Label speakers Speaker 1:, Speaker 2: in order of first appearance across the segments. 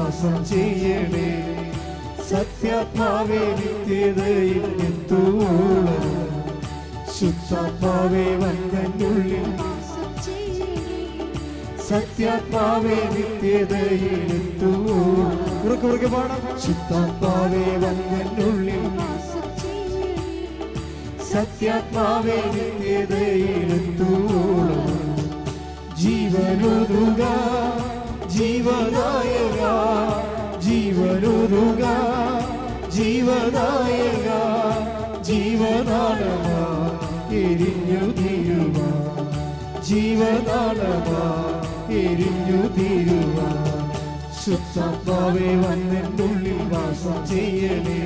Speaker 1: വാസം ചെയ്യണേ. സത്യാത്മാവേ നിത്യതയിൽ എത്തുവോളം ശുദ്ധാത്മാവേ വന്നെന്നുള്ളിൽ. സത്യാത്മാവേ നിത്യതയിൽ എത്തുവോളം ഉറക്കെ പാടാം. ശുദ്ധാത്മാവേ വന്നെന്നുള്ളിൽ. സത്യാത്മാവേ നിത്യതയിൽ എത്തുവോളം ജീവനുതുക ജീവദായക ജീവനുതുക ജീവദായക ജീവനാളമാ എരിഞ്ഞു തീരുവാ ജീവനാളമാ എരിഞ്ഞു തീരുവാ. ശുദ്ധാത്മാവേ വന്നെന്നുള്ളിൽ വാസം ചെയ്യണേ.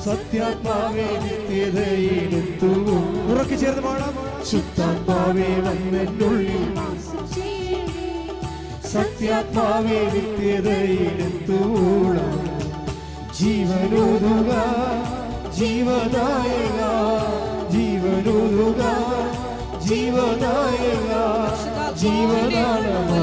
Speaker 1: സത്യാത്മാവേ നിത്യതയിലെത്തുവോ ഉറക്കെ ചേർന്ന് പാടാം. ശുദ്ധാത്മാവേ വന്നെന്നുള്ളിൽ. സത്യാത്മാവേ നിത്യതയിലെത്തുവോളം ജീവനുതുക ജീവദായക ജീവനുതുക ജീവദായക ജീവനാളമാ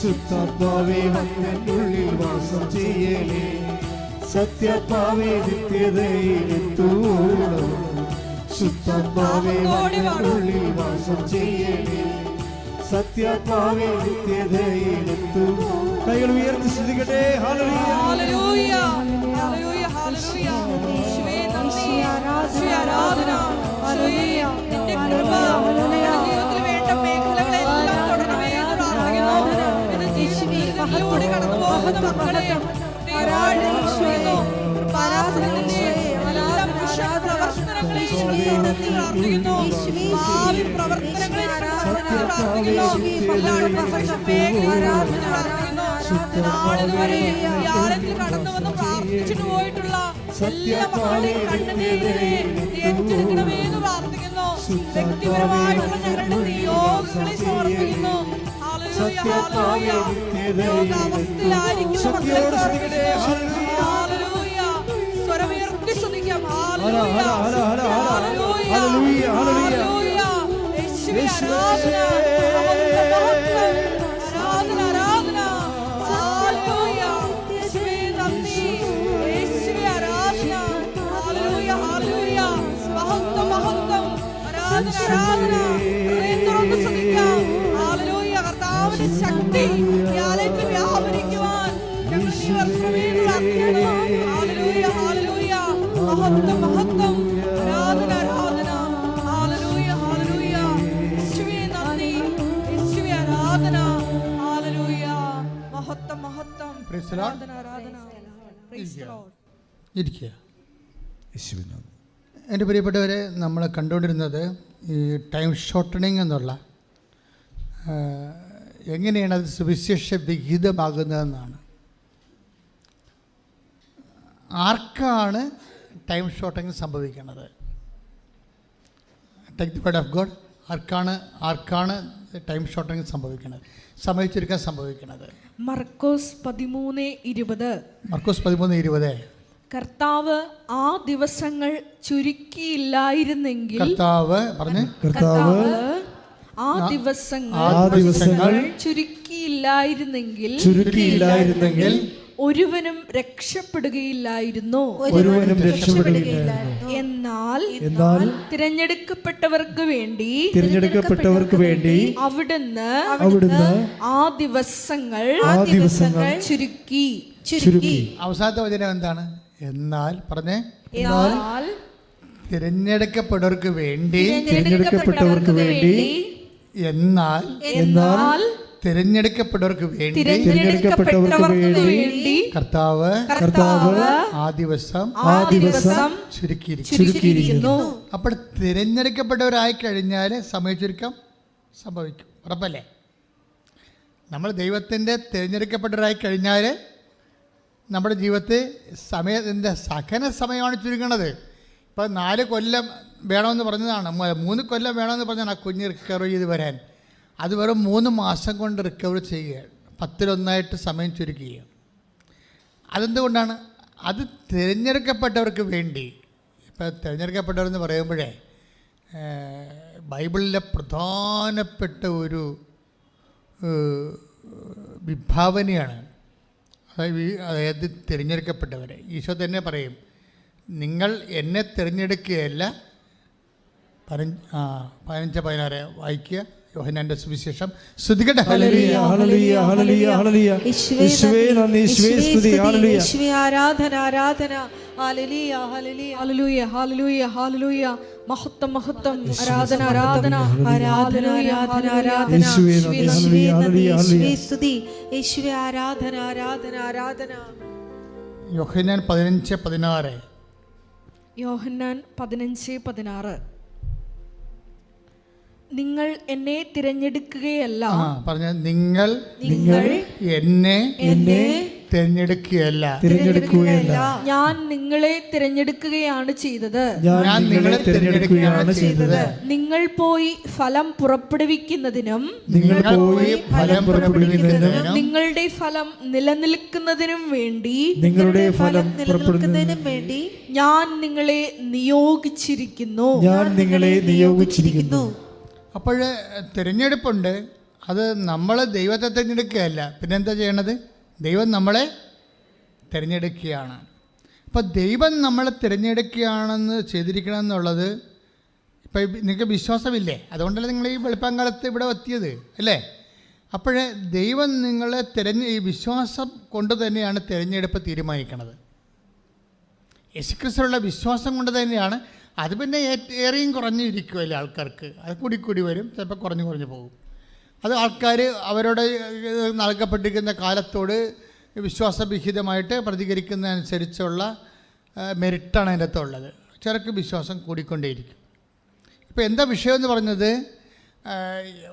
Speaker 1: ശുദ്ധാത്മാവേ വന്നെന്നുള്ളിൽ വാസം ചെയ്യണേ. സത്യാത്മാവേ നിത്യതയിലെത്തുവോളം ശുദ്ധാത്മാവേ വന്നെന്നുള്ളിൽ വാസം ചെയ്യണേ. സത്യാത്മാവേ നിത്യതയിലെത്തുവോ. കൈകൾ ഉയർത്തി സ്തുതിക്കട്ടെ. ഹല്ലേലൂയ ഹല്ലേലൂയ ഹല്ലേലൂയ ഹല്ലേലൂയ. യേശുവേ നന്ദി ആരാധന ഹല്ലേലൂയ. നിന്റെ കൃപ ജീവിതത്തിൽ വേണ്ട മേഖലകളെല്ലാം തുടരണമേ എന്ന് പ്രാർത്ഥിക്കുന്നു. നിന്റെ ജീവിതത്തിലൂടെ കടന്നു പോകുന്ന മക്കളെ യേശുവേ പരാസനത്തിന്റെ എല്ലാ പ്രവർത്തനങ്ങളെ പ്രാർത്ഥിക്കുന്നു. ഭാവി പ്രവർത്തനങ്ങളെ നാളിതുവരെ യാത്രത്തിൽ കടന്നു വന്ന് പ്രാർത്ഥിച്ചിട്ട് പോയിട്ടുള്ള എല്ലാ മക്കളെയും കണ്ണുനീരെ ഏറ്റെടുക്കണമേ എന്ന് പ്രാർത്ഥിക്കുന്നു. വ്യക്തിപരമായിട്ടുള്ള ഞങ്ങളുടെ നിയോഗങ്ങളെ സമർപ്പിക്കുന്നു. രോഗാവസ്ഥയിലായിരിക്കുന്ന മക്കളെ സ്വരമുയർത്തി സ്തുതിക്കാം. ശക്തി വ്യാപരിക്കുവാൻ മഹത്വം മഹത്വം ആരാധന ആരാധന ഹല്ലേലൂയ ഹല്ലേലൂയ. യേശുവേ നന്ദി യേശുവേ ആരാധന ഹല്ലേലൂയ. മഹത്വം മഹത്വം ആരാധന ആരാധന. Price the Lord.
Speaker 2: ഇരിക്കുക. എൻ്റെ പ്രിയപ്പെട്ടവരെ, നമ്മൾ കണ്ടുകൊണ്ടിരുന്നത് ഈ ടൈം ഷോർട്ടണിങ് എന്നുള്ള എങ്ങനെയാണ് അത് സുവിശേഷ വിഹിതമാകുന്നതെന്നാണ്. ആർക്കാണ് ടൈം ഷോർട്ടണിങ് സംഭവിക്കുന്നത്? Take the word of God. ആർക്കാണ് ടൈം ഷോർട്ടണിങ് സംഭവിക്കുന്നത്, സമയച്ചൊരുക്കാൻ സംഭവിക്കുന്നത്?
Speaker 3: മർക്കോസ് 13:20.
Speaker 2: കർത്താവ്
Speaker 3: ആ ദിവസങ്ങൾ ചുരുക്കിയില്ലായിരുന്നെങ്കിൽ ആ ദിവസങ്ങൾ ചുരുക്കിയില്ലായിരുന്നെങ്കിൽ ഒരുവനും രക്ഷപ്പെടുകയില്ലായിരുന്നു. എന്നാൽ തിരഞ്ഞെടുക്കപ്പെട്ടവർക്ക് വേണ്ടി അവിടുന്ന് ആ ദിവസങ്ങൾ ചുരുക്കി.
Speaker 2: അവസാനത്തെ വചനം എന്താണ്? എന്നാൽ പറഞ്ഞേ. എന്നാൽ തിരഞ്ഞെടുക്കപ്പെട്ടവർക്ക് വേണ്ടി എന്നാൽ തിരഞ്ഞെടുക്കപ്പെട്ടവർക്ക് വേണ്ടി കർത്താവ് ആ ദിവസം ചുരുക്കിയിരിക്കുന്നു. അപ്പോൾ തിരഞ്ഞെടുക്കപ്പെട്ടവരായി കഴിഞ്ഞാൽ സമയച്ചുരുക്കം സംഭവിക്കും. ഉറപ്പല്ലേ? നമ്മൾ ദൈവത്തിൻ്റെ തിരഞ്ഞെടുക്കപ്പെട്ടവരായി കഴിഞ്ഞാൽ നമ്മുടെ ജീവിതത്തിൽ സമയത്തിൻ്റെ സഹന സമയമാണ് ചുരുങ്ങണത്. ഇപ്പോൾ 4 കൊല്ലം വേണമെന്ന് പറഞ്ഞതാണ്, 3 കൊല്ലം വേണമെന്ന് പറഞ്ഞാണ് ആ കുഞ്ഞ് റിക്കവർ ചെയ്ത് വരാൻ. അത് വെറും 3 മാസം കൊണ്ട് റിക്കവർ ചെയ്യുക, 10-1 സമയം ചുരുക്കുക. അതെന്തുകൊണ്ടാണ്? അത് തിരഞ്ഞെടുക്കപ്പെട്ടവർക്ക് വേണ്ടി. ഇപ്പോൾ തിരഞ്ഞെടുക്കപ്പെട്ടവരെന്ന് പറയുമ്പോഴേ ബൈബിളിലെ പ്രധാനപ്പെട്ട ഒരു വിഭാവനയാണ്. അതായത് തിരഞ്ഞെടുക്കപ്പെട്ടവരെ. ഈശോ തന്നെ പറയും, നിങ്ങൾ എന്നെ തിരഞ്ഞെടുക്കുകയല്ല. 15-16 വായിക്കുക, യോഹന്നാന്റെ സുവിശേഷം. സ്തുതിക്കട്ടെ.
Speaker 4: ഹല്ലേലൂയ ഹല്ലേലൂയ ഹല്ലേലൂയ ഹല്ലേലൂയ. യേശുവേ നന്ദി, യേശുവേ സ്തുതി. ഹല്ലേലൂയ.
Speaker 1: യേശുവേ ആരാധന ആരാധന. ഹല്ലേലൂയ ഹല്ലേലൂയ
Speaker 3: ഹല്ലേലൂയ ഹല്ലേലൂയ ഹല്ലേലൂയ. മഹത്വം മഹത്വം. ആരാധന ആരാധന
Speaker 1: ആരാധന ആരാധന ആരാധന.
Speaker 4: യേശുവേ നന്ദി, ഹല്ലേലൂയ ഹല്ലേലൂയ ഹല്ലേലൂയ.
Speaker 1: യേശുവേ സ്തുതി. യേശുവേ ആരാധന ആരാധന ആരാധന.
Speaker 2: യോഹന്നാൻ 15-16.
Speaker 3: യോഹന്നാൻ 15:16. നിങ്ങൾ എന്നെ തിരഞ്ഞെടുക്കുകയല്ല.
Speaker 2: പറഞ്ഞ നിങ്ങൾ
Speaker 4: നിങ്ങൾ
Speaker 2: എന്നെ
Speaker 4: എന്നെ
Speaker 2: തിരഞ്ഞെടുക്കുകയല്ല,
Speaker 4: തിരഞ്ഞെടുക്കുകയല്ല.
Speaker 3: ഞാൻ നിങ്ങളെ തിരഞ്ഞെടുക്കുകയാണ് ചെയ്തത്.
Speaker 4: ഞാൻ നിങ്ങളെ തിരഞ്ഞെടുക്കുകയാണ് ചെയ്തത്.
Speaker 3: നിങ്ങൾ പോയി ഫലം പുറപ്പെടുവിക്കുന്നതിനും
Speaker 4: നിങ്ങൾ പോയി ഫലം പുറപ്പെടുവിക്കുന്നതിനും
Speaker 3: നിങ്ങളുടെ ഫലം നിലനിൽക്കുന്നതിനും വേണ്ടി
Speaker 4: നിങ്ങളുടെ ഫലം പുറപ്പെടുന്നതിനും
Speaker 1: വേണ്ടി
Speaker 3: ഞാൻ നിങ്ങളെ നിയോഗിച്ചിരിക്കുന്നു.
Speaker 4: ഞാൻ നിങ്ങളെ നിയോഗിച്ചിരിക്കുന്നു.
Speaker 2: അപ്പോൾ തിരഞ്ഞെടുപ്പുണ്ട്. അത് നമ്മൾ ദൈവത്തെ തിരഞ്ഞെടുക്കുകയല്ല, പിന്നെന്താ ചെയ്യണത്? ദൈവം നമ്മളെ തിരഞ്ഞെടുക്കുകയാണ്. അപ്പോൾ ദൈവം നമ്മളെ തിരഞ്ഞെടുക്കുകയാണെന്ന് ചെയ്തിരിക്കണമെന്നുള്ളത് ഇപ്പോൾ നിങ്ങൾക്ക് വിശ്വാസമില്ലേ? അതുകൊണ്ടല്ലേ നിങ്ങൾ ഈ വെളുപ്പാങ്കാലത്ത് ഇവിടെ എത്തിയത് അല്ലേ? അപ്പോഴേ ദൈവം നിങ്ങളെ ഈ വിശ്വാസം കൊണ്ട് തന്നെയാണ് തിരഞ്ഞെടുപ്പ് തീരുമാനിക്കുന്നത്. യേശുക്രിസ്തുവിലുള്ള വിശ്വാസം കൊണ്ട് തന്നെയാണ്. അത് പിന്നെ ഏറെയും കുറഞ്ഞു ഇരിക്കുമല്ലേ ആൾക്കാർക്ക്. അത് കൂടി വരും, ചിലപ്പോൾ കുറഞ്ഞു പോകും. അത് ആൾക്കാർ അവരോട് നൽകപ്പെട്ടിരിക്കുന്ന കാലത്തോട് വിശ്വാസവിഹിതമായിട്ട് പ്രതികരിക്കുന്നതനുസരിച്ചുള്ള മെറിറ്റാണ് അതിൻ്റെ അകത്തുള്ളത്. ചിലർക്ക് വിശ്വാസം കൂടിക്കൊണ്ടേയിരിക്കും. ഇപ്പോൾ എന്താ വിഷയമെന്ന് പറഞ്ഞത്,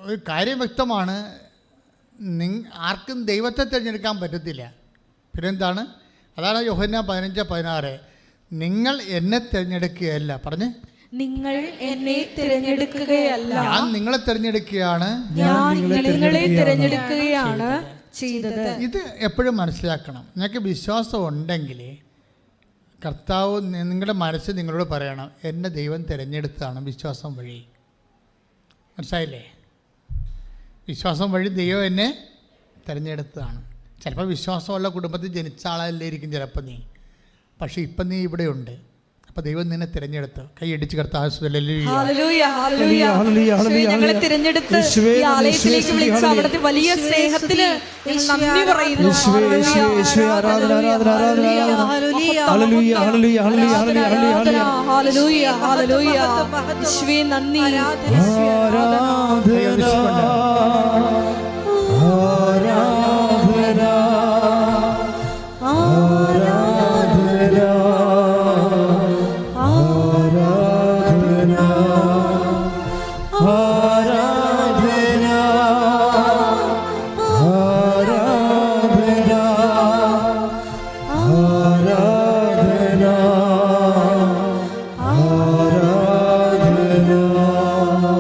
Speaker 2: ഒരു കാര്യം വ്യക്തമാണ്, ആർക്കും ദൈവത്തെ തിരഞ്ഞെടുക്കാൻ പറ്റത്തില്ല. പിന്നെന്താണ്? അതാണ് യോഹന്നാൻ 15-16. നിങ്ങൾ എന്നെ തിരഞ്ഞെടുക്കുകയല്ല. പറഞ്ഞേ,
Speaker 3: നിങ്ങൾ എന്നെ തിരഞ്ഞെടുക്കുകയല്ല,
Speaker 2: ഞാൻ നിങ്ങളെ തിരഞ്ഞെടുക്കുകയാണ്.
Speaker 3: ഞാൻ നിങ്ങളെ തിരഞ്ഞെടുക്കുകയാണ് ചെയ്തത്.
Speaker 2: ഇത് എപ്പോഴും മനസ്സിലാക്കണം. നിങ്ങൾക്ക് വിശ്വാസം ഉണ്ടെങ്കിൽ കർത്താവ് നിങ്ങളുടെ മനസ്സ് നിങ്ങളോട് പറയണം, എന്നെ ദൈവം തിരഞ്ഞെടുത്തതാണ് വിശ്വാസം വഴി. മനസ്സിലായില്ലേ? വിശ്വാസം വഴി ദൈവം എന്നെ തിരഞ്ഞെടുത്തതാണ്. ചിലപ്പോൾ വിശ്വാസമുള്ള കുടുംബത്തിൽ ജനിച്ച ആളല്ലായിരിക്കും ചിലപ്പോൾ നീ, പക്ഷെ ഇപ്പം നീ ഇവിടെയുണ്ട്. അപ്പോൾ ദൈവം നിന്നെ തിരഞ്ഞെടുത്ത് കൈയടിച്ച്
Speaker 3: ഞങ്ങളെ തിരഞ്ഞെടുത്ത് ഈ ആലയത്തിലേക്ക് വിളിച്ച അവിടുത്തെ വലിയ സ്നേഹത്തിന് നന്ദി പറയുന്നു. യേശുവേ നന്ദി.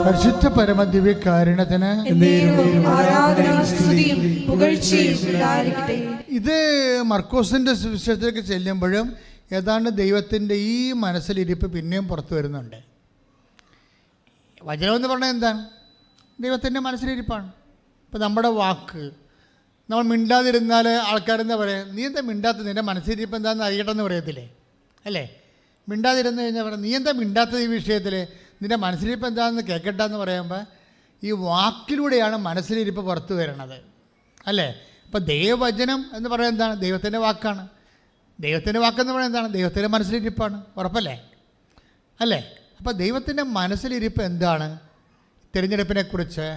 Speaker 2: പരിശുദ്ധ പരമദിവ്യകാരുണ്യത്തിന് ഇത് മർക്കോസിൻ്റെ സുവിശേഷത്തിലേക്ക് ചെല്ലുമ്പോഴും ഏതാണ്ട് ദൈവത്തിൻ്റെ ഈ മനസ്സിലിരിപ്പ് പിന്നെയും പുറത്തു വരുന്നുണ്ട്. വചനമെന്ന് പറഞ്ഞാൽ എന്താണ്? ദൈവത്തിൻ്റെ മനസ്സിലിരിപ്പാണ്. ഇപ്പം നമ്മുടെ വാക്ക് നമ്മൾ മിണ്ടാതിരുന്നാൽ ആൾക്കാരെന്താ പറയുക, നീ എന്താ മിണ്ടാത്തത്, നിൻ്റെ മനസ്സിലിരിപ്പ് എന്താണെന്ന് അറിയട്ടെന്ന് പറയത്തില്ലേ? അല്ലേ? മിണ്ടാതിരുന്ന് കഴിഞ്ഞാൽ പറയാം, നീ എന്താ മിണ്ടാത്തത് ഈ വിഷയത്തിൽ, നിൻ്റെ മനസ്സിലിരിപ്പ് എന്താണെന്ന് കേൾക്കട്ടെ എന്ന് പറയുമ്പോൾ ഈ വാക്കിലൂടെയാണ് മനസ്സിലിരിപ്പ് പുറത്തു വരണത്. അല്ലേ? അപ്പോൾ ദൈവവചനം എന്ന് പറയുന്നത് എന്താണ്? ദൈവത്തിൻ്റെ വാക്കാണ്. ദൈവത്തിൻ്റെ വാക്കെന്ന് പറയുന്നത് എന്താണ്? ദൈവത്തിൻ്റെ മനസ്സിലിരിപ്പാണ്. ഉറപ്പല്ലേ? അല്ലേ? അപ്പോൾ ദൈവത്തിൻ്റെ മനസ്സിലിരിപ്പ് എന്താണ്? തിരഞ്ഞെടുപ്പിനെക്കുറിച്ച്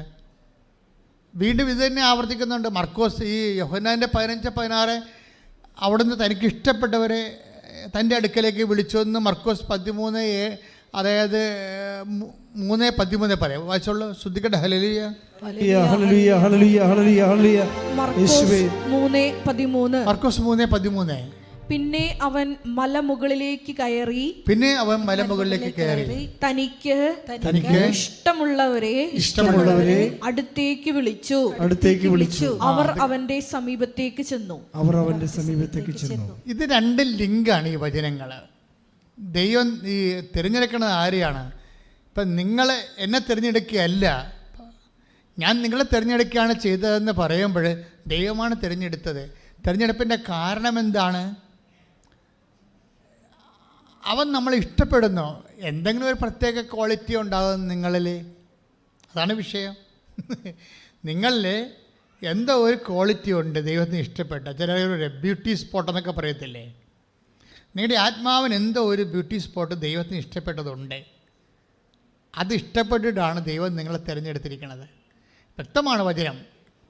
Speaker 2: വീണ്ടും ഇത് തന്നെ ആവർത്തിക്കുന്നുണ്ട്. മർക്കോസ് ഈ യോഹന്നാൻ്റെ 15-16 അവിടുന്ന് തനിക്ക് ഇഷ്ടപ്പെട്ടവരെ തൻ്റെ അടുക്കലേക്ക് വിളിച്ചുവെന്ന് മർക്കോസ് 13, അതായത് 3:13 പറയാം. വായിച്ചോളൂ, ശ്രദ്ധിക്കട്ടെ. ഹല്ലേലൂയ
Speaker 4: ഹല്ലേലൂയ ഹല്ലേലൂയ ഹല്ലേലൂയ ഹല്ലേലൂയ.
Speaker 3: മർക്കോസ്
Speaker 2: 3:13.
Speaker 3: പിന്നെ അവൻ മലമുകളിലേക്ക് കയറി തനിക്ക് ഇഷ്ടമുള്ളവരെ അടുത്തേക്ക് വിളിച്ചു. അവർ അവന്റെ സമീപത്തേക്ക് ചെന്നു.
Speaker 2: ഇത് രണ്ട് ലിങ്കാണ് ഈ വചനങ്ങൾ. ദൈവം ഈ തിരഞ്ഞെടുക്കുന്നത് ആരെയാണ്? ഇപ്പം നിങ്ങൾ എന്നെ തിരഞ്ഞെടുക്കുകയല്ല, ഞാൻ നിങ്ങളെ തിരഞ്ഞെടുക്കുകയാണ് ചെയ്തതെന്ന് പറയുമ്പോൾ ദൈവമാണ് തിരഞ്ഞെടുത്തത്. തിരഞ്ഞെടുപ്പിൻ്റെ കാരണം എന്താണ്? അവൻ നമ്മളെ ഇഷ്ടപ്പെടുന്നു. എന്തെങ്കിലും ഒരു പ്രത്യേക ക്വാളിറ്റി ഉണ്ടാകും നിങ്ങളിൽ, അതാണ് വിഷയം. നിങ്ങളിൽ എന്തോ ഒരു ക്വാളിറ്റി ഉണ്ട് ദൈവത്തിന് ഇഷ്ടപ്പെട്ട. ചിലർ ബ്യൂട്ടി സ്പോട്ട് എന്നൊക്കെ പറയത്തില്ലേ, നിങ്ങളുടെ ആത്മാവിന് എന്തോ ഒരു ബ്യൂട്ടി സ്പോട്ട് ദൈവത്തിന് ഇഷ്ടപ്പെട്ടതുണ്ട്. അത് ഇഷ്ടപ്പെട്ടിട്ടാണ് ദൈവം നിങ്ങളെ തിരഞ്ഞെടുത്തിരിക്കുന്നത്. വ്യക്തമാണ് വചനം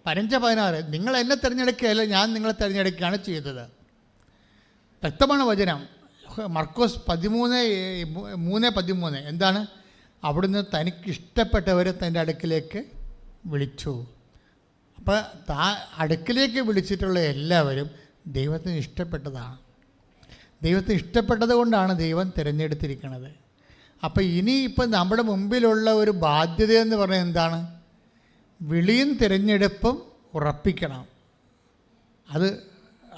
Speaker 2: 5:16, നിങ്ങൾ എന്നെ തിരഞ്ഞെടുക്കുകയല്ല, ഞാൻ നിങ്ങളെ തിരഞ്ഞെടുക്കുകയാണ് ചെയ്തത്. വ്യക്തമാണ് വചനം. മർക്കോസ് 13:13 എന്താണ്? അവിടുന്ന് തനിക്കിഷ്ടപ്പെട്ടവരെ തൻ്റെ അടുക്കിലേക്ക് വിളിച്ചു. അപ്പോൾ അടുക്കിലേക്ക് വിളിച്ചിട്ടുള്ള എല്ലാവരും ദൈവത്തിന് ഇഷ്ടപ്പെട്ടതാണ്. ദൈവത്തിന് ഇഷ്ടപ്പെട്ടത് കൊണ്ടാണ് ദൈവം തിരഞ്ഞെടുത്തിരിക്കുന്നത്. അപ്പോൾ ഇനിയിപ്പോൾ നമ്മുടെ മുമ്പിലുള്ള ഒരു ബാധ്യത എന്ന് പറഞ്ഞാൽ എന്താണ്? വിളിയും തിരഞ്ഞെടുപ്പും ഉറപ്പിക്കണം.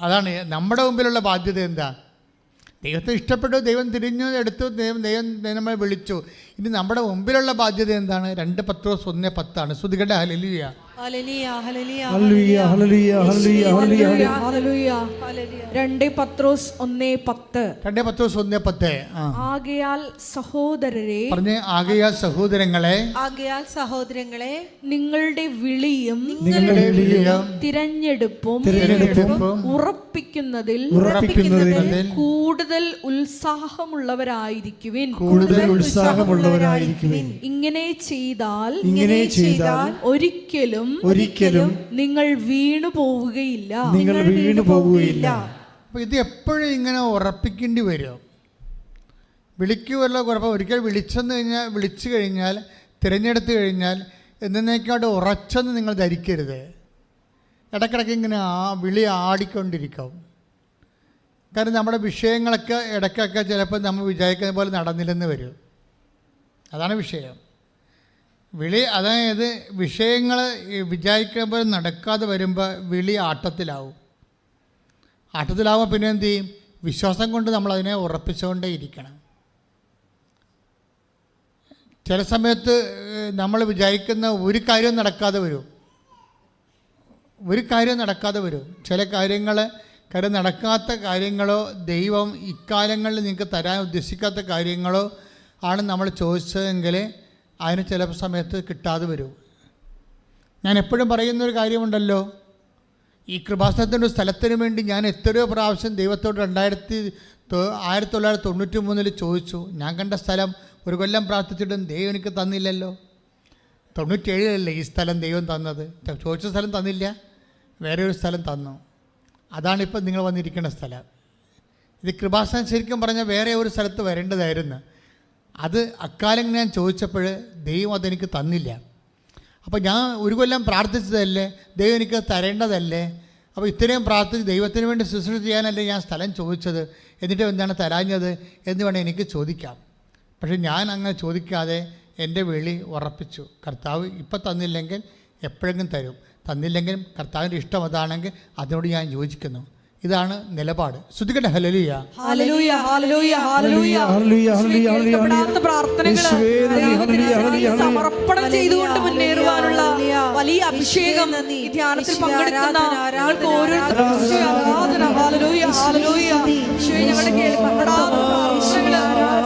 Speaker 2: അതാണ് നമ്മുടെ മുമ്പിലുള്ള ബാധ്യത. എന്താ? ദൈവത്തെ ഇഷ്ടപ്പെട്ടു, ദൈവം തിരിഞ്ഞു എടുത്തു, ദൈവം നമ്മളെ വിളിച്ചു. ഇനി നമ്മുടെ മുമ്പിലുള്ള ബാധ്യത എന്താണ്? 2 പത്രോസ് 1:10 ശ്രുതികട്ടെ. ഹല്ലേലൂയ,
Speaker 1: ഹല്ലേലൂയ, ഹല്ലേലൂയ,
Speaker 4: ഹല്ലേലൂയ, ഹല്ലേലൂയ, ഹല്ലേലൂയ,
Speaker 3: ഹല്ലേലൂയ. 2 പത്രോസ് 1:10.
Speaker 2: 2 പത്രോസ് 1:10.
Speaker 3: ആകയാൽ സഹോദരരെ,
Speaker 2: പറഞ്ഞേ, ആകയാൽ സഹോദരങ്ങളെ,
Speaker 1: ആകയാൽ സഹോദരങ്ങളെ,
Speaker 3: നിങ്ങളുടെ വിളിയും
Speaker 2: നിങ്ങളുടെ വിളിയും
Speaker 3: തിരഞ്ഞെടുപ്പും ഉറപ്പിക്കുന്നതിൽ കൂടുതൽ ഉത്സാഹമുള്ളവരായിരിക്കുവിൻ. ഇങ്ങനെ ചെയ്താൽ ഒരിക്കലും നിങ്ങൾ വീണു പോവുകയില്ല.
Speaker 2: അപ്പോൾ ഇത് എപ്പോഴും ഇങ്ങനെ ഉറപ്പിക്കേണ്ടി വരും. വിളിക്കുമല്ലോ കുഴപ്പം. ഒരിക്കൽ വിളിച്ചു കഴിഞ്ഞാൽ തിരഞ്ഞെടുത്ത് കഴിഞ്ഞാൽ എന്നേക്കാട്ട് ഉറച്ചെന്ന് നിങ്ങൾ ധരിക്കരുത്. ഇടയ്ക്കിടയ്ക്ക് ഇങ്ങനെ വിളി ആടിക്കൊണ്ടിരിക്കും. കാരണം നമ്മുടെ വിഷയങ്ങളൊക്കെ ഇടയ്ക്കൊക്കെ ചിലപ്പോൾ നമ്മൾ വിചാരിക്കുന്ന പോലെ നടന്നില്ലെന്ന് വരും. അതാണ് വിഷയം. അതായത് വിഷയങ്ങൾ വിചാരിക്കുന്ന പോലെ നടക്കാതെ വരുമ്പോൾ വിളി ആട്ടത്തിലാവും. പിന്നെ എന്ത് ചെയ്യും? വിശ്വാസം കൊണ്ട് നമ്മളതിനെ ഉറപ്പിച്ചുകൊണ്ടേ ഇരിക്കണം. ചില സമയത്ത് നമ്മൾ വിചാരിക്കുന്ന ഒരു കാര്യവും നടക്കാതെ വരും. ചില കാര്യം നടക്കാത്ത കാര്യങ്ങളോ ദൈവം ഇക്കാലങ്ങളിൽ നിങ്ങൾക്ക് തരാൻ ഉദ്ദേശിക്കാത്ത കാര്യങ്ങളോ ആണ് നമ്മൾ ചോദിച്ചതെങ്കിൽ അതിന് ചില സമയത്ത് കിട്ടാതെ വരും. ഞാൻ എപ്പോഴും പറയുന്നൊരു കാര്യമുണ്ടല്ലോ, ഈ കൃപാസനത്തിൻ്റെ സ്ഥലത്തിന് വേണ്ടി ഞാൻ എത്രയോ പ്രാവശ്യം ദൈവത്തോട് 1993 ചോദിച്ചു. ഞാൻ കണ്ട സ്ഥലം ഒരു കൊല്ലം പ്രാർത്ഥിച്ചിട്ടും ദൈവം എനിക്ക് തന്നില്ലല്ലോ. 97 ഈ സ്ഥലം ദൈവം തന്നത്. ചോദിച്ച സ്ഥലം തന്നില്ല, വേറെ ഒരു സ്ഥലം തന്നു. അതാണിപ്പോൾ നിങ്ങൾ വന്നിരിക്കുന്ന സ്ഥലം. ഇത് കൃപാസനം ശരിക്കും പറഞ്ഞാൽ വേറെ ഒരു സ്ഥലത്ത് വരേണ്ടതായിരുന്നു. അത് അക്കാലം ഞാൻ ചോദിച്ചപ്പോൾ ദൈവം അതെനിക്ക് തന്നില്ല. അപ്പോൾ ഞാൻ ഒരു കൊല്ലം പ്രാർത്ഥിച്ചതല്ലേ, ദൈവം എനിക്ക് തരേണ്ടതല്ലേ. അപ്പോൾ ഇത്രയും പ്രാർത്ഥിച്ച് ദൈവത്തിന് വേണ്ടി ശുശ്രൂഷ ചെയ്യാനല്ലേ ഞാൻ സ്ഥലം ചോദിച്ചത്, എന്നിട്ട് എന്താണ് തരാഞ്ഞത് എന്ന് വേണം എനിക്ക് ചോദിക്കാം. പക്ഷേ ഞാൻ അങ്ങനെ ചോദിക്കാതെ എൻ്റെ വിളി ഉറപ്പിച്ചു. കർത്താവ് ഇപ്പം തന്നില്ലെങ്കിൽ എപ്പോഴെങ്കിലും തരും, തന്നില്ലെങ്കിലും കർത്താവിൻ്റെ ഇഷ്ടം അതാണെങ്കിൽ അതിനോട് ഞാൻ യോജിക്കുന്നു. ഇതാണ് നിലപാട്. ശ്രുതികട്ടെ. ഹല്ലേലൂയ,
Speaker 3: ഹല്ലേലൂയ, ഹല്ലേലൂയ, ഹല്ലേലൂയ, ഹല്ലേലൂയ. പ്രാർത്ഥനകൾ സമർപ്പണം ചെയ്തുകൊണ്ട് മുന്നേറുവാനുള്ള വലിയ അഭിഷേകം ഈ ധ്യാനത്തിൽ പങ്കെടുക്കുന്ന ഞങ്ങൾക്ക് ഓരോരുത്തർക്കും ആരാധന. ഹല്ലേലൂയ, ഹല്ലേലൂയ. ഞങ്ങളുടെ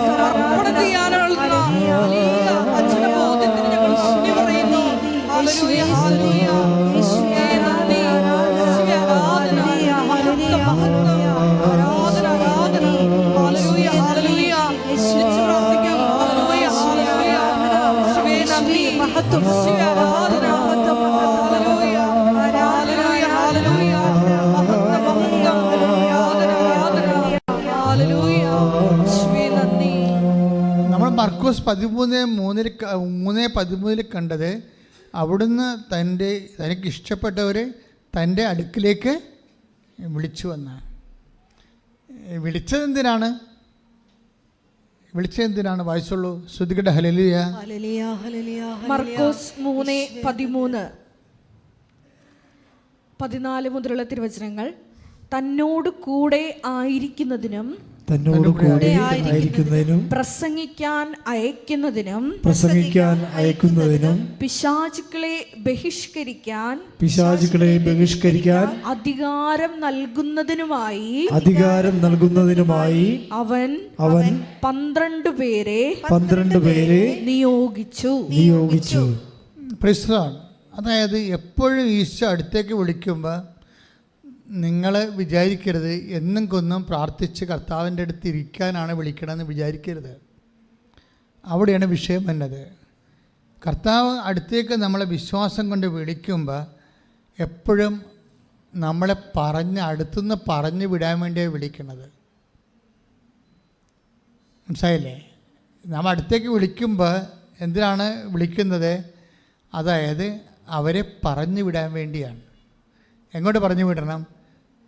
Speaker 3: സമർപ്പണം ചെയ്യാനുള്ള വലിയ വചനബോധത്തിന് ഞങ്ങൾ നന്ദി പറയുന്നു. Hallelujah, hallelujah.
Speaker 2: നമ്മൾ മർക്കോസ് 13:13 കണ്ടത്, അവിടുന്ന് തനിക്ക് ഇഷ്ടപ്പെട്ടവരെ തൻ്റെ അടുക്കിലേക്ക് വിളിച്ചു എന്നാണ്. വിളിച്ചതെന്തിനാണ്? വായിച്ചുള്ളൂ. ശ്രുതികട്ടെ. ഹല്ലേലൂയ,
Speaker 3: മർക്കോസ് 3:13 14 മുതലുള്ള തിരുവചനങ്ങൾ. തന്നോട് കൂടെ ആയിരിക്കുന്നതിനും
Speaker 4: തന്നോട് കൂടെ ആയിരിക്കുന്നതിനും
Speaker 3: പ്രസംഗിക്കാൻ അയക്കുന്നതിനും പിശാചുക്കളെ ബഹിഷ്കരിക്കാൻ അധികാരം നൽകുന്നതിനുമായി അവൻ 12 പേരെ നിയോഗിച്ചു.
Speaker 2: അതായത് എപ്പോഴും ഈശോ അടുത്തേക്ക് വിളിക്കുമ്പോൾ നിങ്ങൾ വിചാരിക്കരുത് എന്നും കൊന്നും പ്രാർത്ഥിച്ച് കർത്താവിൻ്റെ അടുത്ത് ഇരിക്കാനാണ് വിളിക്കണമെന്ന് വിചാരിക്കരുത്. അവിടെയാണ് വിഷയം വന്നത്. കർത്താവ് അടുത്തേക്ക് നമ്മളെ വിശ്വാസം കൊണ്ട് വിളിക്കുമ്പോൾ എപ്പോഴും നമ്മളെ അടുത്തുനിന്ന് പറഞ്ഞു വിടാൻ വേണ്ടിയാണ് വിളിക്കുന്നത്. മനസ്സിലായില്ലേ? നമ്മൾ അടുത്തേക്ക് വിളിക്കുമ്പോൾ എന്തിനാണ് വിളിക്കുന്നത്? അതായത് അവരെ പറഞ്ഞു വിടാൻ വേണ്ടിയാണ്. എങ്ങോട്ട് പറഞ്ഞു വിടണം?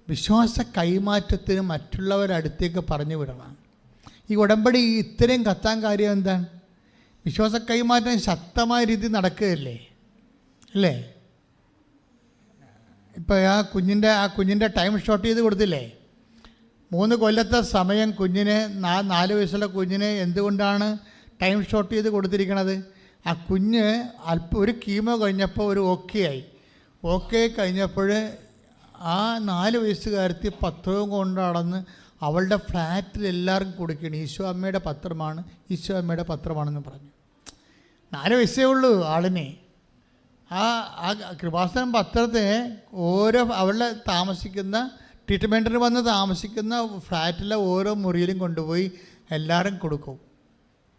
Speaker 2: വിശ്വാസ കൈമാറ്റത്തിന് മറ്റുള്ളവരടുത്തേക്ക് പറഞ്ഞു വിടണം. ഈ ഉടമ്പടി ഇത്രയും കത്താൻ കാര്യം എന്താണ്? വിശ്വാസ കൈമാറ്റം ശക്തമായ രീതിയിൽ നടക്കുകയല്ലേ അല്ലേ? ഇപ്പോൾ ആ കുഞ്ഞിൻ്റെ ടൈം ഷോർട്ട് ചെയ്ത് കൊടുത്തില്ലേ? 3 കൊല്ലത്തെ സമയം കുഞ്ഞിന് 4 വയസ്സുള്ള കുഞ്ഞിന് എന്തുകൊണ്ടാണ് ടൈം ഷോർട്ട് ചെയ്ത് കൊടുത്തിരിക്കണത്? ആ കുഞ്ഞ് ഒരു കീമോ കഴിഞ്ഞപ്പോൾ ഒരു ഓക്കെ കഴിഞ്ഞപ്പോൾ ആ 4 വയസ്സുകാരത്തി പത്രവും കൊണ്ട് നടന്ന് അവളുടെ ഫ്ലാറ്റിൽ എല്ലാവർക്കും കൊടുക്കുകയാണ്. ഈശോ അമ്മയുടെ പത്രമാണെന്ന് പറഞ്ഞു. 4 വയസ്സേ ഉള്ളൂ ആളിനെ. ആ കൃപാസനം പത്രത്തെ അവളുടെ താമസിക്കുന്ന ട്രീറ്റ്മെൻറ്റിന് വന്ന് താമസിക്കുന്ന ഫ്ലാറ്റിലെ ഓരോ മുറിയിലും കൊണ്ടുപോയി എല്ലാവരും കൊടുക്കും.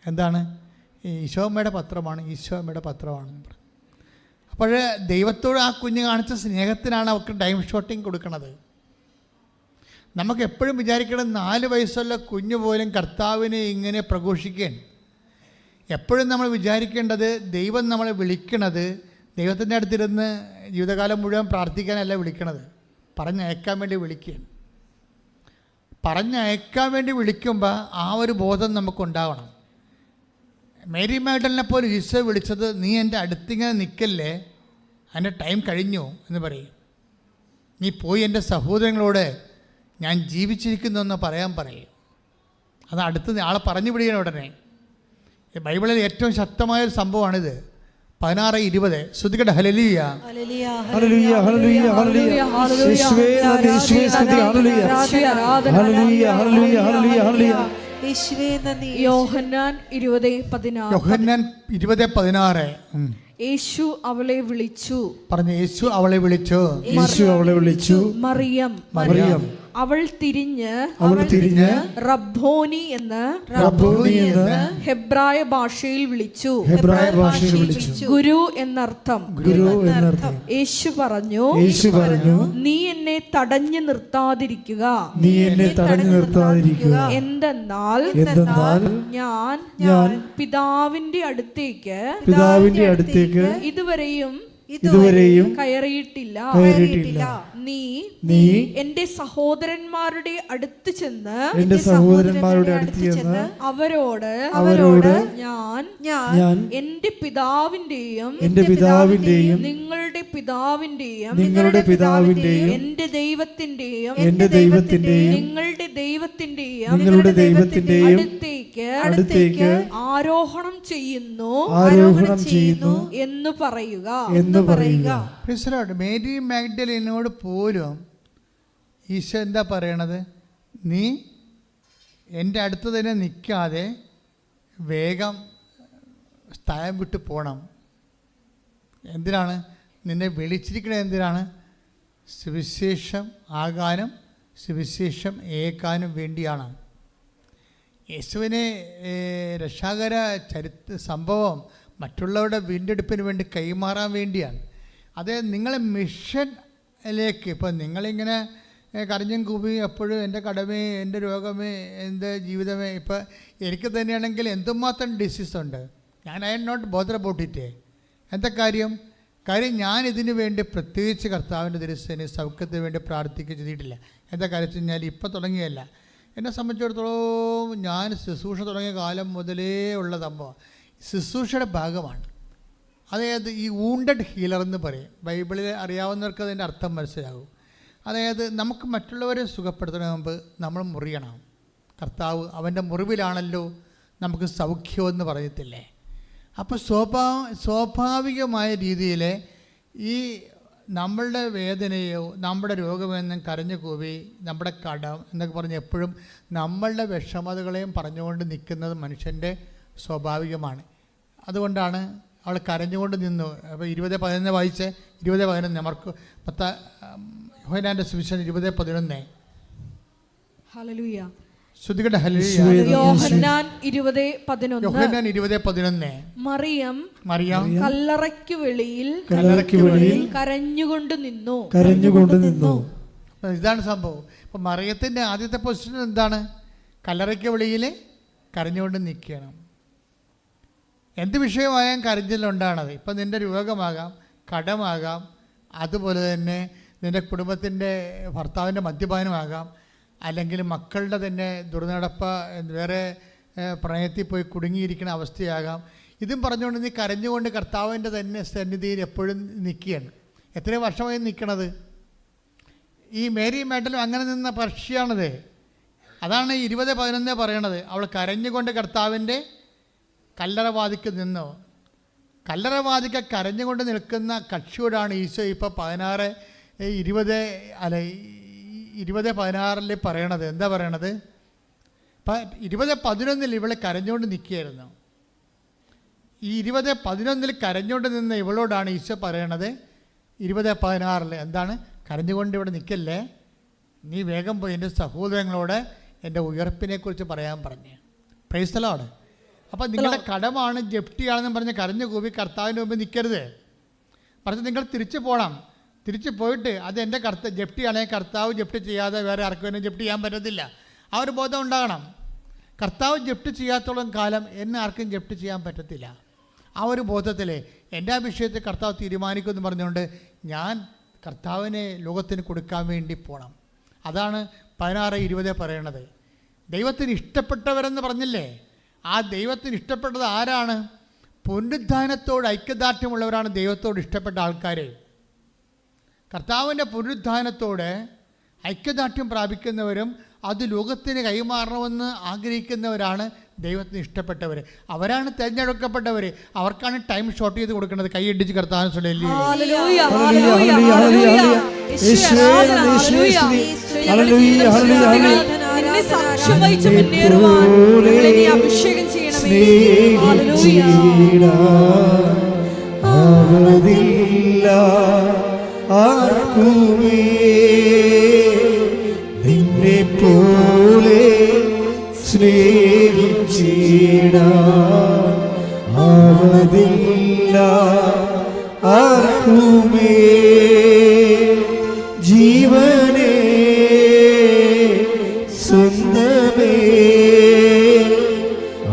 Speaker 2: എന്താണ്? ഈശോ അമ്മയുടെ പത്രമാണെന്ന് പറഞ്ഞു. അപ്പോൾ ദൈവത്തോട് ആ കുഞ്ഞ് കാണിച്ച സ്നേഹത്തിനാണ് അവർക്ക് ടൈം ഷോട്ടിങ് കൊടുക്കുന്നത്. നമുക്ക് എപ്പോഴും വിചാരിക്കണം 4 വയസ്സുള്ള കുഞ്ഞു പോലും കർത്താവിനെ ഇങ്ങനെ പ്രഘോഷിക്കാൻ. എപ്പോഴും നമ്മൾ വിചാരിക്കേണ്ടത് ദൈവം നമ്മളെ വിളിക്കണത് ദൈവത്തിൻ്റെ അടുത്തിരുന്ന് ജീവിതകാലം മുഴുവൻ പ്രാർത്ഥിക്കാനല്ല വിളിക്കണത്, പറഞ്ഞയക്കാൻ വേണ്ടി വിളിക്കുകയാണ്. പറഞ്ഞയക്കാൻ വേണ്ടി വിളിക്കുമ്പോൾ ആ ഒരു ബോധം നമുക്കുണ്ടാവണം. മേരി മാഗ്ഡലിനെ പോലെ ഈശോ വിളിച്ചത് നീ എൻ്റെ അടുത്തിങ്ങനെ നിൽക്കല്ലേ, അതിൻ്റെ ടൈം കഴിഞ്ഞു എന്ന് പറയും. നീ പോയി എൻ്റെ സഹോദരങ്ങളോട് ഞാൻ ജീവിച്ചിരിക്കുന്നു എന്ന് പറയും. അത് അടുത്ത് ആളെ പറഞ്ഞു വിടുകയാണ് ഉടനെ. ബൈബിളിൽ ഏറ്റവും ശക്തമായൊരു സംഭവമാണിത്. 16:20 ശ്രുതികട ഹല്ലേലൂയ
Speaker 4: ഹല്ലേലൂയ ഹല്ലേലൂയ ഹല്ലേലൂയ യേശുവേ നന്ദി യേശുവേ സ്തുതി ഹല്ലേലൂയ ഹല്ലേലൂയ ഹല്ലേലൂയ ഹല്ലേലൂയ ഹല്ലേലൂയ
Speaker 1: യേശുവേ നന്ദി.
Speaker 3: യോഹന്നാൻ
Speaker 2: 20:16
Speaker 3: യേശു അവളെ വിളിച്ചു.
Speaker 2: പറഞ്ഞു യേശു അവളെ വിളിച്ചു.
Speaker 3: മറിയം അവൾ തിരിഞ്ഞ് റബ്ബോനി എന്ന് ഹെബ്രായ ഭാഷയിൽ വിളിച്ചു. ഗുരു എന്നർത്ഥം. യേശു പറഞ്ഞു നീ എന്നെ തടഞ്ഞു നിർത്താതിരിക്കുക. എന്തെന്നാൽ ഞാൻ പിതാവിന്റെ അടുത്തേക്ക് ഇതുവരെയും കയറിയിട്ടില്ല. നീ എന്റെ സഹോദരന്മാരുടെ അടുത്ത് ചെന്ന് അവരോട് ഞാൻ എന്റെ പിതാവിന്റെയും നിങ്ങളുടെ പിതാവിന്റെയും എന്റെ ദൈവത്തിന്റെയും നിങ്ങളുടെ ദൈവത്തിന്റെയും അടുത്തേക്ക് ആരോഹണം ചെയ്യുന്നു എന്ന് പറയുക.
Speaker 2: മേരി മാഗ്ഡലിനോട് പോലും ഈശോ എന്താ പറയണത്? നീ എൻ്റെ അടുത്ത് തന്നെ നിൽക്കാതെ വേഗം സ്ഥലം വിട്ട് പോകണം. എന്തിനാണ് നിന്നെ വിളിച്ചിരിക്കുന്നത്? എന്തിനാണ്? സുവിശേഷം ആകാനും സുവിശേഷം ഏൽക്കാനും വേണ്ടിയാണ്. യേശുവിനെ രക്ഷാകര സംഭവം മറ്റുള്ളവരുടെ വീണ്ടെടുപ്പിന് വേണ്ടി കൈമാറാൻ വേണ്ടിയാണ്. അത് നിങ്ങളെ മിഷനിലേക്ക് ഇപ്പോൾ നിങ്ങളിങ്ങനെ കരഞ്ഞും കൂപ്പി എപ്പോഴും എൻ്റെ കടമേ, എൻ്റെ രോഗമേ, എൻ്റെ ജീവിതമേ. ഇപ്പോൾ എനിക്ക് തന്നെയാണെങ്കിൽ എന്തുമാത്രം ഡിസീസുണ്ട്. I am not bother about it. എന്താ കാര്യം ഞാൻ ഇതിനു വേണ്ടി പ്രത്യേകിച്ച് കർത്താവിൻ്റെ തിരുസേന സൗഖ്യത്തിന് വേണ്ടി പ്രാർത്ഥിക്കുക ചെയ്തിട്ടില്ല. എന്താ കാര്യം വെച്ച് കഴിഞ്ഞാൽ ഇപ്പോൾ തുടങ്ങിയല്ല. എന്നെ സംബന്ധിച്ചിടത്തോളം ഞാൻ ശുശ്രൂഷ തുടങ്ങിയ കാലം മുതലേ ഉള്ള സംഭവം ശുശ്രൂഷയുടെ ഭാഗമാണ്. അതായത് ഈ വൂണ്ടഡ് ഹീലർ എന്ന് പറയും. ബൈബിളിൽ അറിയാവുന്നവർക്ക് അതിൻ്റെ അർത്ഥം മനസ്സിലാകും. അതായത് നമുക്ക് മറ്റുള്ളവരെ സുഖപ്പെടുത്തുന്നതിന് മുമ്പ് നമ്മൾ മുറിയണം. കർത്താവ് അവൻ്റെ മുറിവിലാണല്ലോ നമുക്ക് സൗഖ്യമെന്ന് പറയത്തില്ലേ? അപ്പോൾ സ്വാഭാവികമായ രീതിയിൽ ഈ നമ്മളുടെ വേദനയോ നമ്മുടെ രോഗമെന്നും കരഞ്ഞു കൂവി നമ്മുടെ കടം എന്നൊക്കെ പറഞ്ഞ് എപ്പോഴും നമ്മളുടെ വിഷമതകളെയും പറഞ്ഞുകൊണ്ട് നിൽക്കുന്നത് മനുഷ്യൻ്റെ സ്വാഭാവികമാണ്. അതുകൊണ്ടാണ് അവൾ കരഞ്ഞുകൊണ്ട് നിന്നു. അപ്പോൾ 20:11 വായിച്ച് 20:11 അവർക്ക് യോഹന്നാന്റെ സുവിശേഷം 20:11.
Speaker 3: ഹല്ലേലൂയ.
Speaker 2: ശ്രുതികട്ടെ ഹല്ലേലൂയ.
Speaker 3: യോഹന്നാൻ 20:11.
Speaker 2: മറിയം
Speaker 3: കല്ലറയ്ക്ക് വെളിയിൽ കരഞ്ഞുകൊണ്ട് നിന്നു.
Speaker 2: ഇതാണ് സംഭവം. ഇപ്പം മറിയത്തിൻ്റെ ആദ്യത്തെ പൊസിഷൻ എന്താണ്? കല്ലറയ്ക്ക് വെളിയിൽ കരഞ്ഞുകൊണ്ട് നിൽക്കണം. എന്ത് വിഷയമായാലും കരഞ്ഞിലുണ്ടാണത്. ഇപ്പം നിൻ്റെ രോഗമാകാം, കടമാകാം, അതുപോലെ തന്നെ നിൻ്റെ കുടുംബത്തിൻ്റെ ഭർത്താവിൻ്റെ മദ്യപാനമാകാം, അല്ലെങ്കിൽ മക്കളുടെ തന്നെ ദുർനടപ്പ്, വേറെ പ്രണയത്തിൽ പോയി കുടുങ്ങിയിരിക്കുന്ന അവസ്ഥയാകാം. ഇതും പറഞ്ഞുകൊണ്ട് നീ കരഞ്ഞുകൊണ്ട് കർത്താവിൻ്റെ തന്നെ സന്നിധിയിൽ എപ്പോഴും നിൽക്കുകയാണ്. എത്രയോ വർഷമായി നിൽക്കണത്. ഈ മേരി മാഡലും അങ്ങനെ നിന്ന പക്ഷിയാണത്. അതാണ് 20:11 പറയണത്. അവൾ കരഞ്ഞുകൊണ്ട് കർത്താവിൻ്റെ കല്ലറവാതിക്ക് നിന്നു. കല്ലറവാതിക്ക് കരഞ്ഞുകൊണ്ട് നിൽക്കുന്ന കക്ഷിയോടാണ് ഈശോ ഇപ്പോൾ 20:16 പറയണത്. എന്താ പറയണത്? 20:11 ഇവളെ കരഞ്ഞുകൊണ്ട് നിൽക്കുകയായിരുന്നു. ഈ 20:11 കരഞ്ഞുകൊണ്ട് നിന്ന ഇവളോടാണ് ഈശോ പറയണത് 20:16 എന്താണ്? കരഞ്ഞുകൊണ്ട് ഇവിടെ നിൽക്കല്ലേ, നീ വേഗം പോയി എൻ്റെ സഹോദരങ്ങളോട് എൻ്റെ ഉയർപ്പിനെക്കുറിച്ച് പറയാൻ പറഞ്ഞ്. Price the Lord. അപ്പം നിങ്ങളുടെ കടമാണ്, ജപ്തിയാണെന്ന് പറഞ്ഞ് കരഞ്ഞു കൂവി കർത്താവിൻ്റെ മുമ്പ് നിൽക്കരുത്. പറഞ്ഞ് നിങ്ങൾ തിരിച്ചു പോകണം. തിരിച്ചു പോയിട്ട് അത് എൻ്റെ ജപ്തിയാണെങ്കിൽ കർത്താവ് ജപ്തി ചെയ്യാതെ വേറെ ആർക്കും എന്നെ ജപ്തി ചെയ്യാൻ പറ്റത്തില്ല. ആ ഒരു ബോധം ഉണ്ടാകണം. കർത്താവ് ജപ്തി ചെയ്യാത്തോളം കാലം എന്നെ ആർക്കും ജപ്തി ചെയ്യാൻ പറ്റത്തില്ല. ആ ഒരു ബോധത്തിൽ എൻ്റെ ആ വിഷയത്തെ കർത്താവ് തീരുമാനിക്കുമെന്ന് പറഞ്ഞുകൊണ്ട് ഞാൻ കർത്താവിനെ ലോകത്തിന് കൊടുക്കാൻ വേണ്ടി പോകണം. അതാണ് 16:20 പറയണത്. ദൈവത്തിന് ഇഷ്ടപ്പെട്ടവരെന്ന് പറഞ്ഞില്ലേ? ആ ദൈവത്തിന് ഇഷ്ടപ്പെട്ടത് ആരാണ്? പുനരുദ്ധാനത്തോട് ഐക്യദാർഢ്യമുള്ളവരാണ് ദൈവത്തോട് ഇഷ്ടപ്പെട്ട ആൾക്കാർ. കർത്താവിൻ്റെ പുനരുദ്ധാനത്തോട് ഐക്യദാർഢ്യം പ്രാപിക്കുന്നവരും അത് ലോകത്തിന് കൈമാറണമെന്ന് ആഗ്രഹിക്കുന്നവരാണ് ദൈവത്തിന് ഇഷ്ടപ്പെട്ടവർ. അവരാണ് തിരഞ്ഞെടുക്കപ്പെട്ടവർ. അവർക്കാണ് ടൈം ഷോർട്ട് ചെയ്ത് കൊടുക്കുന്നത്. കൈയടിച്ച് കർത്താവിനെ
Speaker 3: അഭിഷേകം ചെയ്യണമേ.
Speaker 4: ആർക്കുമേ നിന്നെ പോലെ സ്നേഹിച്ചിടാൻ ആവതില്ല ആർക്കുമേ. ജീവനേ സ്വന്തമേ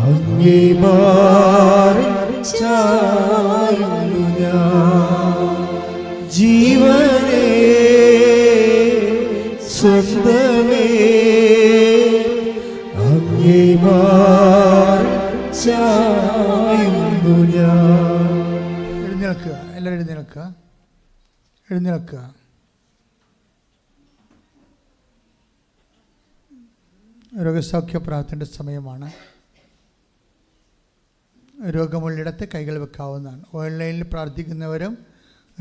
Speaker 4: അങ്ങേ മാറി ചാരുന്നു ഞാൻ. ജീവനേ സ്വന്തമേ അങ്ങേ മാറി ചായുന്നു ഞാൻ.
Speaker 2: എഴുന്നേൽക്കുക, എല്ലാവരും എഴുന്നേൽക്കുക, എഴുന്നേൽക്കുക. രോഗസൗഖ്യ പ്രാർത്ഥനയുടെ സമയമാണ്. രോഗമുള്ളിടത്ത് കൈകൾ വെക്കാവുന്നതാണ്. ഓൺലൈനിൽ പ്രാർത്ഥിക്കുന്നവരും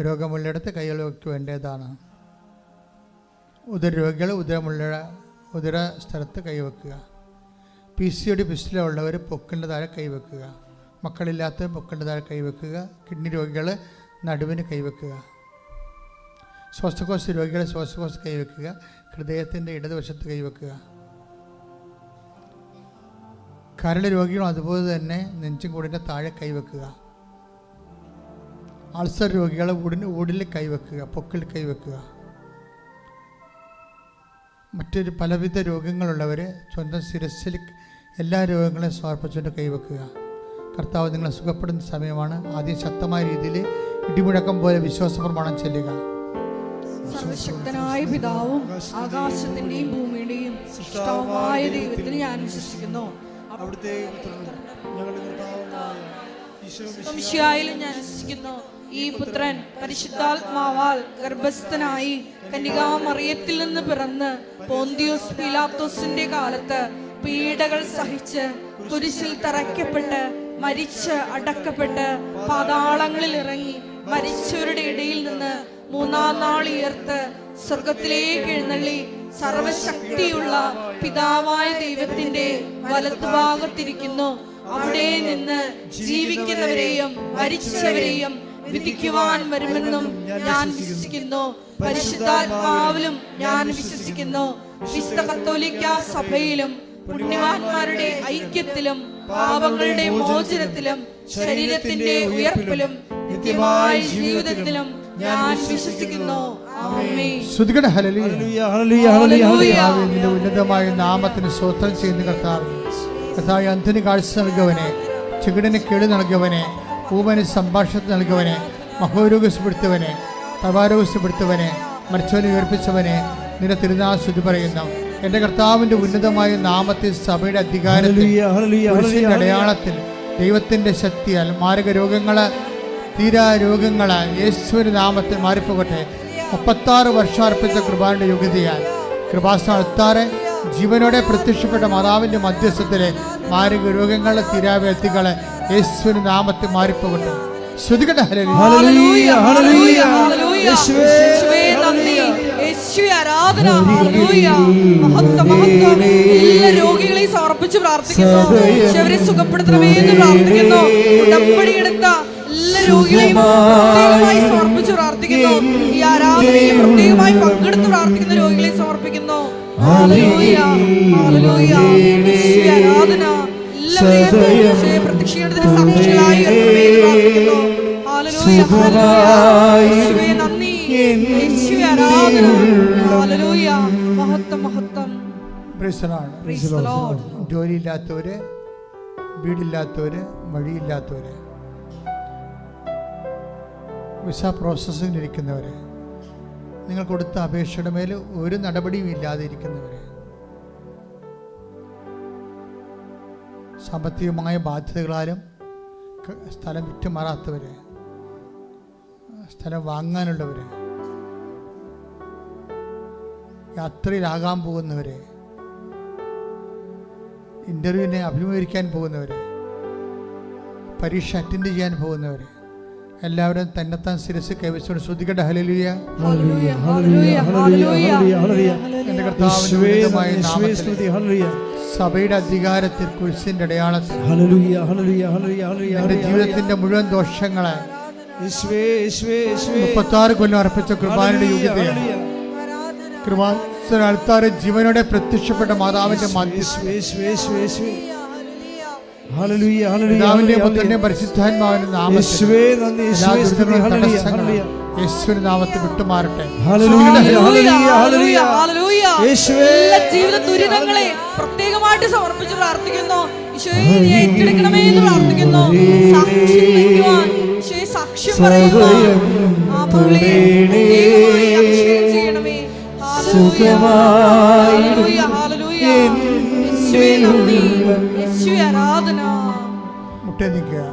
Speaker 2: രോഗമുള്ളിടത്ത് കൈകൾ വെക്കേണ്ടതാണ്. ഉദരരോഗികൾ ഉദര സ്ഥലത്ത് കൈവെക്കുക. PCOD പിസ്റ്റിലുള്ളവർ പൊക്കിൻ്റെ താഴെ കൈവെക്കുക. മക്കളില്ലാത്തവർ പൊക്കിൻ്റെ താഴെ കൈവെക്കുക. കിഡ്നി രോഗികൾ നടുവിന് കൈവെക്കുക. ശ്വാസകോശ രോഗികൾ ശ്വാസകോശ കൈവെക്കുക. ഹൃദയത്തിൻ്റെ ഇടതുവശത്ത് കൈവെക്കുക. കരൾ രോഗികളും അതുപോലെ തന്നെ നെഞ്ചും കൂടിൻ്റെ താഴെ കൈവെക്കുക. അൾസർ രോഗികൾ ഊടിൽ കൈവെക്കുക, പൊക്കിൽ കൈവെക്കുക. മറ്റൊരു പലവിധ രോഗങ്ങളുള്ളവർ സ്വന്തം ശിരസ്സിൽ എല്ലാ രോഗങ്ങളെയും സമർപ്പിച്ചുകൊണ്ട് കൈവെക്കുക. കർത്താവ് നിങ്ങളെ സുഖപ്പെടുന്ന സമയമാണ്. ആദ്യം ശക്തമായ രീതിയിൽ ഇടിമുഴക്കം പോലെ വിശ്വാസ പ്രമാണം ചെല്ലുക.
Speaker 3: സർവശക്തനായ പിതാവും ആകാശത്തിന്റെയും ഭൂമിയുടെയും സൃഷ്ടാവായ ദൈവത്തിൽ ഞാൻ വിശ്വസിക്കുന്നു. സംശയായാലും ഞാൻ വിശ്വസിക്കുന്നു. ഈ പുത്രൻ പരിശുദ്ധാത്മാവാൽ ഗർഭസ്ഥനായി കന്യകാമറിയത്തിൽ നിന്ന് പിറന്ന് പോന്തിയോസ് പീലാത്തോസിന്റെ കാലത്ത് പീഡകൾ സഹിച്ച് കുരിശിൽ തറയ്ക്കപ്പെട്ട് മരിച്ച് അടക്കപ്പെട്ട് പാതാളങ്ങളിൽ ഇറങ്ങി മരിച്ചവരുടെ ഇടയിൽ നിന്ന് മൂന്നാം നാൾ ഉയർത്ത് സ്വർഗത്തിലേക്ക് എഴുന്നള്ളി സർവശക്തിയുള്ള പിതാവായ ദൈവത്തിന്റെ വലത്തുഭാഗത്തിരിക്കുന്നു. അവിടെ നിന്ന് ജീവിക്കുന്നവരെയും മരിച്ചവരെയും വിധിക്കുവാൻ വരുമെന്നും ഞാൻ വിശ്വസിക്കുന്നു. പരിശുദ്ധാത്മാവിലും ഞാൻ വിശ്വസിക്കുന്നു. വിശുദ്ധ കത്തോലിക്ക സഭയിലും പുണ്യവാന്മാരുടെ ഐക്യത്തിലും പാപങ്ങളുടെ മോചനത്തിലും ശരീരത്തിന്റെ ഉയർപ്പിലും നിത്യമായ ജീവിതത്തിലും ഞാൻ വിശ്വസിക്കുന്നു. ആമേൻ.
Speaker 2: ശ്രുതികട ഹല്ലേലൂയ ഹല്ലേലൂയ ഹല്ലേലൂയ. നിന്റെ ഉന്നതമായ നാമത്തിന് സ്തോത്രം ചെയ്യുന്ന കർത്താവേ, കർത്താവേ, അന്ധന് കാഴ്ച നൽകിയവനെ, ചെകിടന് കേട് നൽകിയവനെ, ഊമന് സംഭാഷണം നൽകിയവനെ, മഹോരോഗപ്പെടുത്തവനെ, തവാരോഗപ്പെടുത്തവനെ, മരിച്ചവനെ ഉയർപ്പിച്ചവനെ നിന്റെ തിരുനാൾ സ്തുതി പറയുന്നു. എൻ്റെ കർത്താവിൻ്റെ ഉന്നതമായ നാമത്തിൽ സഭയുടെ അധികാരത്തിൽ അടയാളത്തിൽ ദൈവത്തിൻ്റെ ശക്തിയാൽ മാരക രോഗങ്ങള് തീരാ രോഗങ്ങള് യേശുവിൻ്റെ നാമത്തിൽ മാറിപ്പോകട്ടെ. 36 വർഷം അർപ്പിച്ച കൃപാന്റെ യോഗ്യതയാൽ കൃപാസ്ഥാനത്താറെ ജീവനോടെ പ്രത്യക്ഷപ്പെട്ട മാതാവിൻ്റെ മധ്യസ്ഥത്തിലെ മാരക രോഗങ്ങളെ തീരാവ്യാധികളെ യേശുവിൻ്റെ നാമത്തിൽ മാറിപ്പോകട്ടെ. ശ്രുതികട
Speaker 3: ഹല്ലേലൂയ ഹല്ലേലൂയ ഹല്ലേലൂയ. യേശുവേ നന്ദി, യേശുവേ ആരാധന. ഹല്ലേലൂയ. മഹത്വം മഹത്വം. എല്ലാ രോഗികളെയും സമർപ്പിച്ച് പ്രാർത്ഥിക്കുന്നു. യേശുവേ സുഖപ്പെടുത്തണമേ എന്ന് പ്രാർത്ഥിക്കുന്നു. ഉടമ്പടിയെടുത്ത എല്ലാ രോഗികളെയും പ്രത്യേകമായി സമർപ്പിച്ച് പ്രാർത്ഥിക്കുന്നു. ഈ ആരാധനയെ പ്രത്യേകമായി പങ്കെടുത്ത് പ്രാർത്ഥിക്കുന്ന രോഗികളെ സമർപ്പിക്കുന്നു. ഹല്ലേലൂയ ഹല്ലേലൂയ. യേശുവേ ആരാധന. എല്ലാവരെയും പ്രത്യക്ഷീകരണത്തിന് സാക്ഷികളായി പ്രാർത്ഥിക്കുന്നു. ഹല്ലേലൂയ ഹല്ലേലൂയ. യേശുവേ നന്ദി, യേശുവേ ആരാധന. ഹല്ലേലൂയ. മഹത്വം മഹത്വം.
Speaker 2: Praise the lord. ജോലിയില്ലാത്തവര്, വീടില്ലാത്തവര്, വഴിയില്ലാത്തവര്, വിസ പ്രോസസ്സിങ്ങിലിരിക്കുന്നവര്, നിങ്ങൾ കൊടുത്ത അപേക്ഷയുടെ മേൽ ഒരു നടപടിയും ഇല്ലാതെ ഇരിക്കുന്നവര്, സാമ്പത്തികമായ ബാധ്യതകളാലും സ്ഥലം വിറ്റുമാറാത്തവര്, സ്ഥലം വാങ്ങാനുള്ളവര്, യാത്രയിലാകാൻ പോകുന്നവര്, ഇൻ്റർവ്യൂവിനെ അഭിമുഖീകരിക്കാൻ പോകുന്നവര്, പരീക്ഷ അറ്റൻഡ് ചെയ്യാൻ പോകുന്നവര്, എല്ലാവരും തന്നെത്താൻ ശിരസ് കൈവച്ചോട് ശ്രുതികട ഹല്ലേലൂയ
Speaker 3: ഹല്ലേലൂയ ഹല്ലേലൂയ ഹല്ലേലൂയ.
Speaker 2: എൻ്റെ കർത്താവിന്റെ ഉന്നതമായ നാമത്തിൽ സഭയുടെ അധികാരത്തിൽ കുരിശിന്റെ അടയാളത്തിൽ എൻ്റെ ജീവിതത്തിന്റെ മുഴുവൻ ദോഷങ്ങളെ 36 കൊല്ലം അർപ്പിച്ച കൃപാനയുടെ യോഗ്യതയാണ്. കൃപാസനാൽത്താറ് ജീവനോടെ പ്രത്യക്ഷപ്പെട്ട മാതാവിന്റെ പിതാവിന്റെയും പുത്രന്റെയും പരിശുദ്ധാത്മാവിന്റെ നാമത്തിൽ യേശുവിന്റെ നാമത്തിൽ വിട്ടുമാറട്ടെ.
Speaker 3: ജീവിത ദുരിതങ്ങളെ പ്രത്യേകമായിട്ട് സമർപ്പിച്ച് പ്രാർത്ഥിക്കുന്നു. ഈശോയെ ഏറ്റെടുക്കണമേ എന്ന് പ്രാർത്ഥിക്കുന്നു. സാക്ഷ്യം വയ്ക്കുവാൻ, ഈശോയെ സാക്ഷ്യം പറയുവാൻ ചെയ്യണമേ. ഹല്ലേലൂയ ഹല്ലേലൂയ. യേശുവേ നന്ദി, യേശുവേ ആരാധന.
Speaker 2: മുട്ടേ നിൽക്കുക.